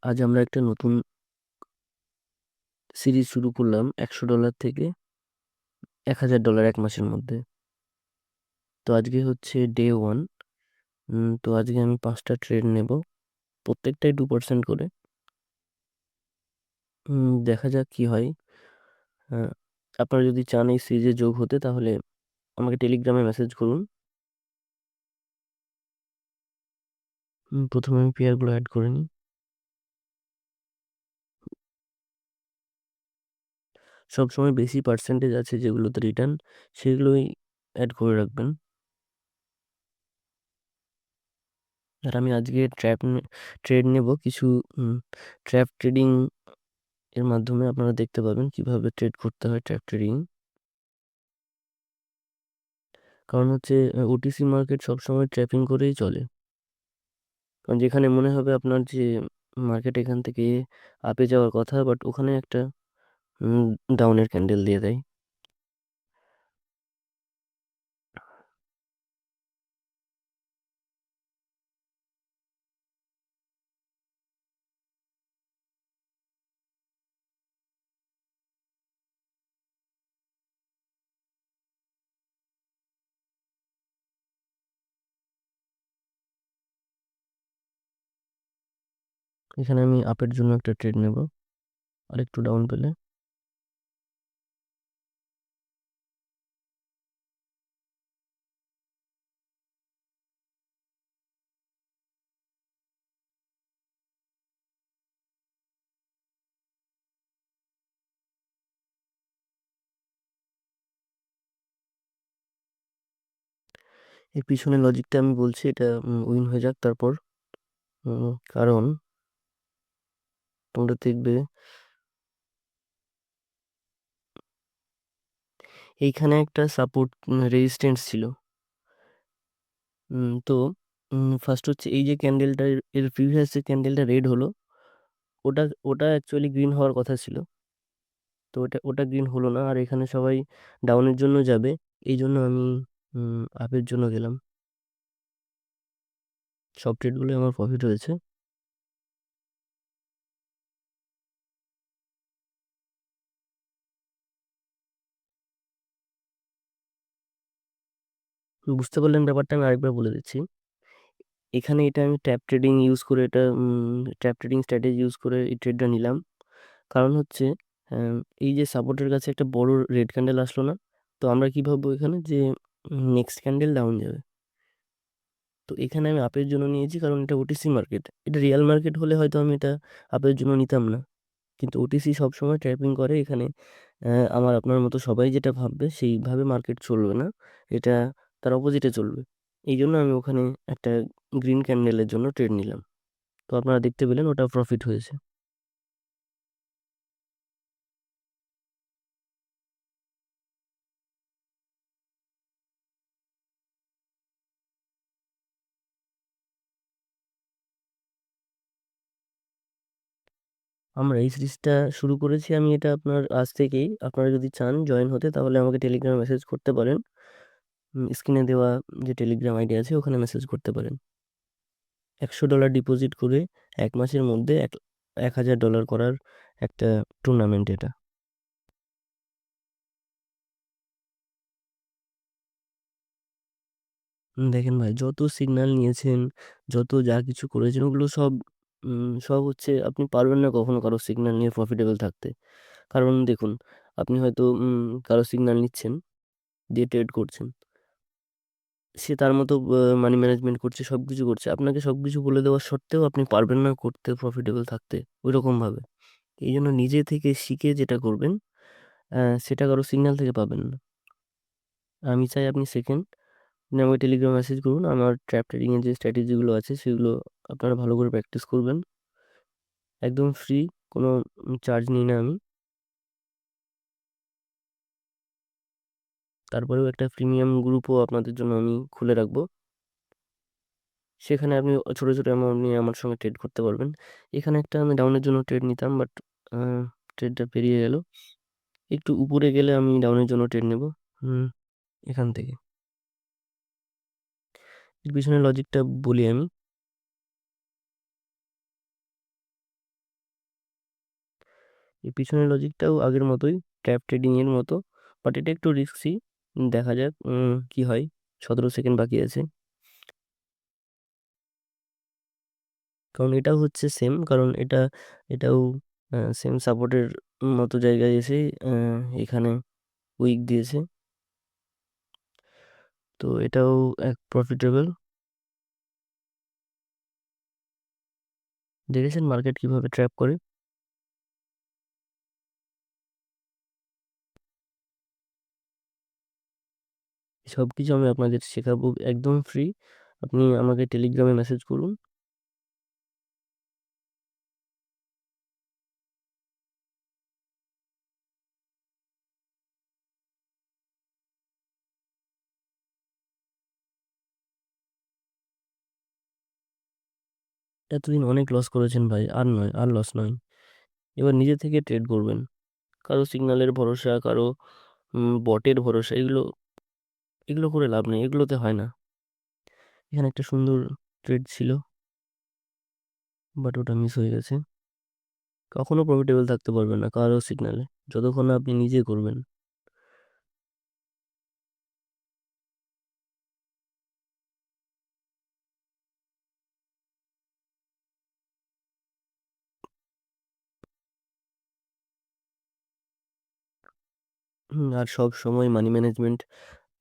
আজ আমরা একটা নতুন সিরিজ শুরু করলাম $100 থেকে $1000 এক মাসের মধ্যে। তো আজকে হচ্ছে ডে 1। তো আজকে আমি 5টা ট্রেড নেব, প্রত্যেকটাই 2% করে। দেখা যাক কি হয়। আহ, আপনারা যদি চান এই সিরিজে যোগ হতে, তাহলে আমাকে টেলিগ্রামে মেসেজ করুন। প্রথমে আমি পেয়ারগুলো অ্যাড করে নিই। সবসময় বেশি পার্সেন্টেজ আছে যেগুলোতে রিটার্ন, সেগুলোই অ্যাড করে রাখবেন। আর আমি আজকে ট্রেড নেব কিছু। ট্র্যাপ ট্রেডিং এর মাধ্যমে আপনারা দেখতে পাবেন কিভাবে ট্রেড করতে হয় ট্র্যাপ ট্রেডিং। কারণ হচ্ছে ওটিসি মার্কেট সবসময় ট্র্যাপিং করেই চলে। কারণ যেখানে মনে হবে আপনার যে মার্কেট এখান থেকে আপে যাওয়ার কথা, বাট ওখানে একটা ডাউনের ক্যান্ডেল দিয়ে দেয়। এখানে আমি আপের জন্য একটা ট্রেড নেব, আর একটু ডাউন পেলে। এর পিছনে লজিকটা আমি বলছি, এটা উইন হয়ে যাক তারপর। কারণ তোমরা দেখবে এইখানে একটা সাপোর্ট রেজিস্ট্যান্স ছিল। তো ফার্স্ট হচ্ছে এই যে ক্যান্ডেলটা, এর প্রিভিয়াস যে ক্যান্ডেলটা রেড হলো, ওটা ওটা অ্যাকচুয়ালি গ্রিন হওয়ার কথা ছিল। তো ওটা ওটা গ্রিন হলো না, আর এখানে সবাই ডাউনের জন্য যাবে। এই জন্য আমি আপের জন্য গেলাম। সব ট্রেডগুলো আমার প্রফিট হয়েছে। বুঝতে পারলেন ব্যাপারটা? আমি আরেকবার বলে দিচ্ছি। এখানে এটা আমি ট্যাপ ট্রেডিং ইউজ করে, এটা ট্যাপ ট্রেডিং স্ট্র্যাটেজি ইউজ করে এই ট্রেডটা নিলাম। কারণ হচ্ছে এই যে সাপোর্টের কাছে একটা বড় রেড ক্যান্ডেল আসলো না, তো আমরা কি ভাববো এখানে যে নেক্সট ক্যান্ডেল ডাউন যাবে। তো এখানে আমি আপের জন্য নিয়েছি, কারণ এটা ওটিসি মার্কেট। এটা রিয়েল মার্কেট হলে হয়তো আমি এটা আপের জন্য নিতাম না। কিন্তু ওটিসি সবসময় ট্র্যাপিং করে এখানে। আমার আপনার মতো সবাই যেটা ভাববে সেইভাবে মার্কেট চলবে না, এটা তার অপোজিটে চলবে। এই জন্য আমি ওখানে একটা গ্রিন ক্যান্ডেলের জন্য ট্রেড নিলাম। তো আপনারা দেখতে পেলেন ওটা প্রফিট হয়েছে। আমরা এই সিরিজটা শুরু করেছি, আমি এটা আপনার আজ থেকেই। আপনারা যদি চান জয়েন হতে, তাহলে আমাকে টেলিগ্রামে মেসেজ করতে পারেন। স্ক্রিনে দেওয়া যে টেলিগ্রাম আইডি আছে ওখানে মেসেজ করতে পারেন। $100 ডিপোজিট করে 1 মাসের মধ্যে 1000 ডলার করার একটা টুর্নামেন্ট এটা। দেখেন ভাই, যত সিগন্যাল নিয়েছেন, যত যা কিছু করেছেন, ওগুলো সব সব হচ্ছে আপনি পারবেন না কখনো কারো সিগন্যাল নিয়ে প্রফিটেবল থাকতে। কারণ দেখুন, আপনি হয়তো কারো সিগন্যাল নিচ্ছেন, দিয়ে ট্রেড করছেন। সে তার মতো মানি ম্যানেজমেন্ট করছে, সব কিছু করছে, আপনাকে সব কিছু বলে দেওয়া সত্ত্বেও আপনি পারবেন না করতে, প্রফিটেবল থাকতে ওই রকম ভাবে। এই জন্য নিজে থেকে শিখে যেটা করবেন, সেটা কারো সিগন্যাল থেকে পাবেন না। আমি চাই আপনি শেখেন। আপনি আমাকে টেলিগ্রাম মেসেজ করুন, আমার ট্র্যাপ ট্রেডিং এর যে স্ট্র্যাটেজিগুলো আছে সেগুলো আপনারা ভালো করে প্র্যাকটিস করবেন। একদম ফ্রি, কোনো চার্জ নিই না আমি। তারপরেও একটা প্রিমিয়াম গ্রুপও আপনাদের জন্য আমি খুলে রাখবো। সেখানে আপনি ছোটো ছোটো অ্যামাউন্ট নিয়ে আমার সঙ্গে ট্রেড করতে পারবেন। এখানে একটা আমি ডাউনের জন্য ট্রেড নিতাম, বাট ট্রেডটা পেরিয়ে গেল। একটু উপরে গেলে আমি ডাউনের জন্য ট্রেড নেব। হুম এখান থেকে। এর পিছনে লজিকটা বলি আমি। এই পিছনের লজিকটাও আগের মতোই, ট্র্যাপ ট্রেডিং এর মতো, বাট এটা একটু রিস্কি। দেখা যাক কি হয়। 17 সেকেন্ড বাকি আছে। কারণ এটাও হচ্ছে সেম, কারণ এটাও সেম সাপোর্টের মতো জায়গায় এসে এখানে উইক দিয়েছে। তো এটাও এক প্রফিটেবল। দেখেছেন মার্কেট কিভাবে ট্র্যাপ করে। সব কিছু আমি আপনাদের শেখাবো, একদম ফ্রি। আপনি আমাকে টেলিগ্রামে মেসেজ করুন। এতদিন অনেক লস করেছেন ভাই, আর নয়, আর লস নয়। এবার নিজে থেকে ট্রেড করবেন। কারো সিগন্যালের ভরসা, কারো বটের ভরসা, এগুলো এগুলো করে লাভ নেই, এগুলোতে হয় না। এখানে একটা সুন্দর ট্রেড ছিল, বাট ওটা মিস হয়ে গেছে। কখনো প্রফিটেবল থাকতে পারবেন না কারো সিগন্যালে, যতক্ষণ না আপনি নিজে করবেন। আর সব সময় মানি ম্যানেজমেন্ট,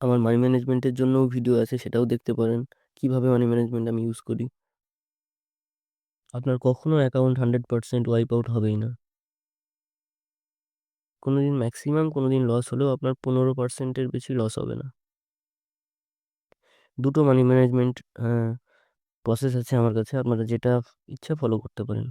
আমার মানি ম্যানেজমেন্টের জন্যও ভিডিও আছে, সেটাও দেখতে পারেন, কিভাবে মানি ম্যানেজমেন্ট আমি ইউজ করি। আপনার কখনো অ্যাকাউন্ট 100% ওয়াইপ আউট হবেই না। কোনোদিন ম্যাক্সিমাম, কোনোদিন লস হলেও আপনার 15%-এর বেশি লস হবে না। দুটো মানি ম্যানেজমেন্ট প্রসেস আছে আমার কাছে, আপনারা যেটা ইচ্ছা ফলো করতে পারেন।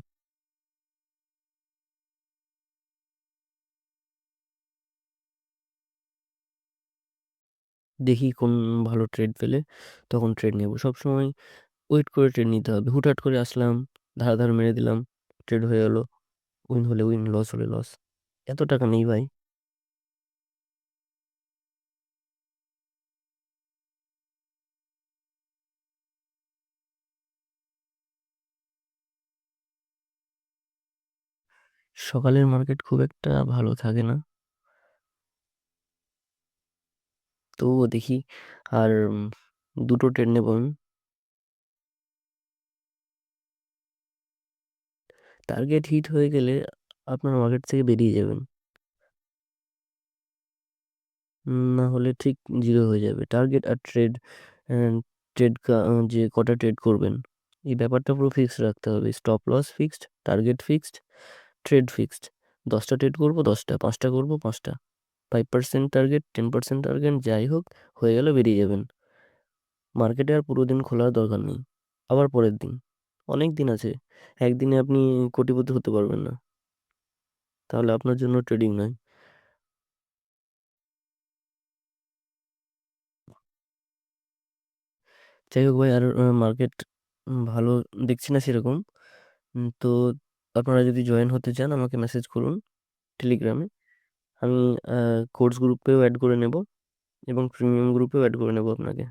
দেখি কোন ভালো ট্রেড পেলে তখন ট্রেড নেব। সবসময় ওয়েট করে ট্রেড নিতে হবে। হুটহাট করে আসলাম, ধার মেরে দিলাম, ট্রেড হয়ে গেলো, উইন হলে উইন, লস হলে লস। এত টাকা নেই ভাই। সকালের মার্কেট খুব একটা ভালো থাকে না, তবুও দেখি। আর দুটো ট্রেড নেবো আমি। টার্গেট হিট হয়ে গেলে আপনার মার্কেট থেকে বেরিয়ে যাবেন। না হলে ঠিক জিরো হয়ে যাবে টার্গেট। আর ট্রেড ট্রেড যে কটা ট্রেড করবেন, এই ব্যাপারটা পুরো ফিক্সড রাখতে হবে। Stop loss fixed, target fixed, trade fixed. 10টা ট্রেড করবো 10টা, 5টা করবো 5টা। 5% টার্গেট, 10% টার্গেট, যাই হোক, হয়ে গেলে বেরিয়ে যাবেন। মার্কেটে আর পুরো দিন খোলার দরকার নেই। আবার পরের দিন, অনেক দিন আছে। একদিনে আপনি কোটিপতি হতে পারবেন না, তাহলে আপনার জন্য ট্রেডিং নয়। যাই হোক ভাই, আর মার্কেট ভালো দেখছি না সেরকম। তো আপনারা যদি জয়েন হতে চান আমাকে মেসেজ করুন টেলিগ্রামে। আমি কোর্স গ্রুপেও অ্যাড করে নেব এবং প্রিমিয়াম গ্রুপেও অ্যাড করে নেব আপনাকে।